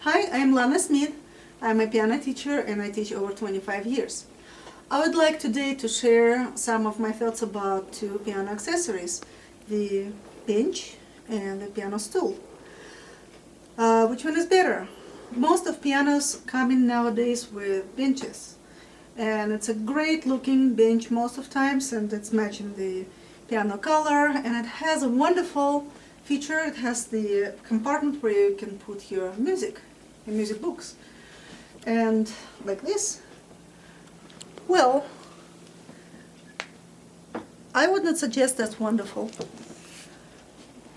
Hi, I'm Lana Smith. I'm a piano teacher and I teach over 25 years. I would like today to share some of my thoughts about two piano accessories, the bench and the piano stool. Which one is better? Most of pianos come in nowadays with benches, and it's a great looking bench most of times, and it's matching the piano color, and it has a wonderful feature. It has the compartment where you can put your music books, and like this. Well, I would not suggest that wonderful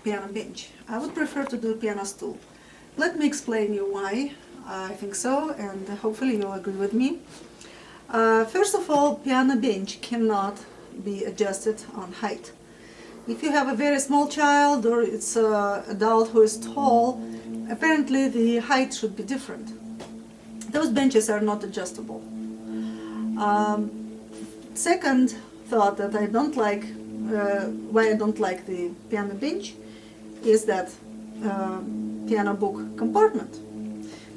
piano bench. I would prefer to do piano stool. Let me explain you why I think so, and hopefully you'll agree with me. First of all, piano bench cannot be adjusted on height. If you have a very small child or it's an adult who is tall, apparently the height should be different. Those benches are not adjustable. Second thought that I don't like, why I don't like the piano bench, is that piano book compartment.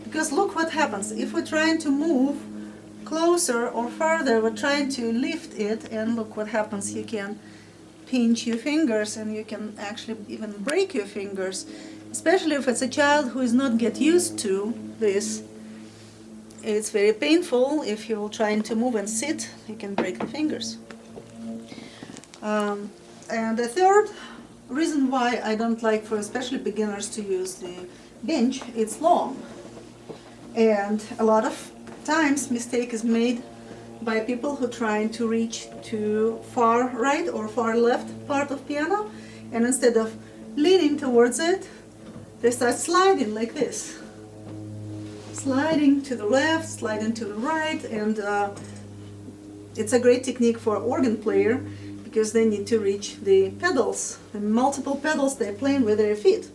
Because look what happens, if we're trying to move closer or further, we're trying to lift it, and look what happens, you can pinch your fingers and you can actually even break your fingers, especially if it's a child who is not get used to this. It's very painful. If you're trying to move and sit, you can break the fingers. And the third reason why I don't like for especially beginners to use the bench, it's long. And a lot of times mistake is made by people who are trying to reach to far right or far left part of piano, and instead of leaning towards it, they start sliding like this. Sliding to the left, sliding to the right, and it's a great technique for organ player because they need to reach the pedals, the multiple pedals they're playing with their feet.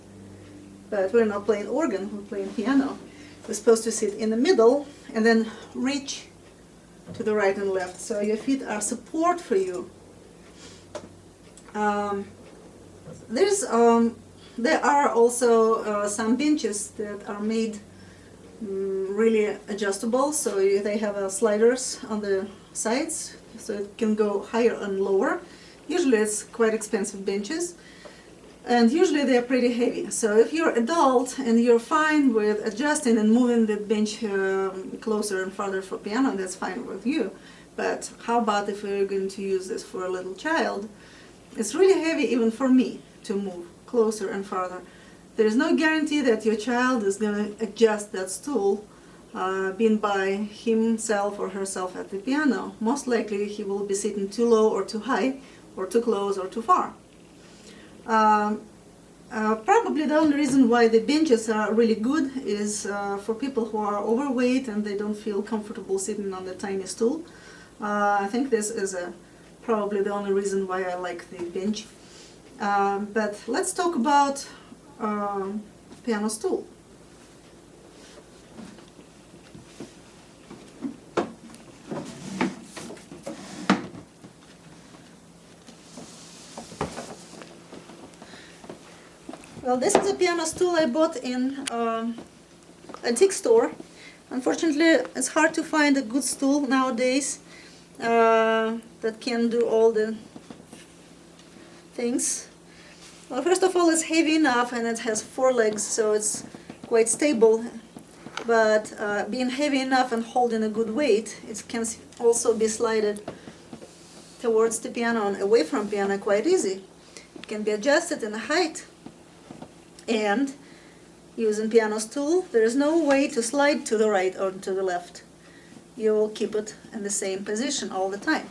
But we're not playing organ, we're playing piano. We're supposed to sit in the middle and then reach to the right and left, so your feet are support for you. There are also some benches that are made really adjustable, so they have sliders on the sides, so it can go higher and lower. Usually it's quite expensive benches, and usually they are pretty heavy. So if you're adult and you're fine with adjusting and moving the bench closer and farther for piano, that's fine with you. But how about if we're going to use this for a little child? It's really heavy even for me to move closer and farther. There is no guarantee that your child is going to adjust that stool being by himself or herself at the piano. Most likely he will be sitting too low or too high, or too close or too far. Probably the only reason why the benches are really good is for people who are overweight and they don't feel comfortable sitting on the tiny stool. I think this is probably the only reason why I like the bench. But let's talk about piano stool. Well, this is a piano stool I bought in an antique store. Unfortunately, it's hard to find a good stool nowadays that can do all the things. Well, first of all, it's heavy enough and it has 4 legs, so it's quite stable. But being heavy enough and holding a good weight, it can also be slided towards the piano and away from piano quite easy. It can be adjusted in the height. And using piano stool, there is no way to slide to the right or to the left. You will keep it in the same position all the time.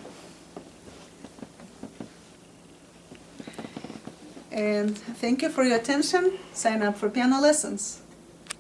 And thank you for your attention. Sign up for piano lessons.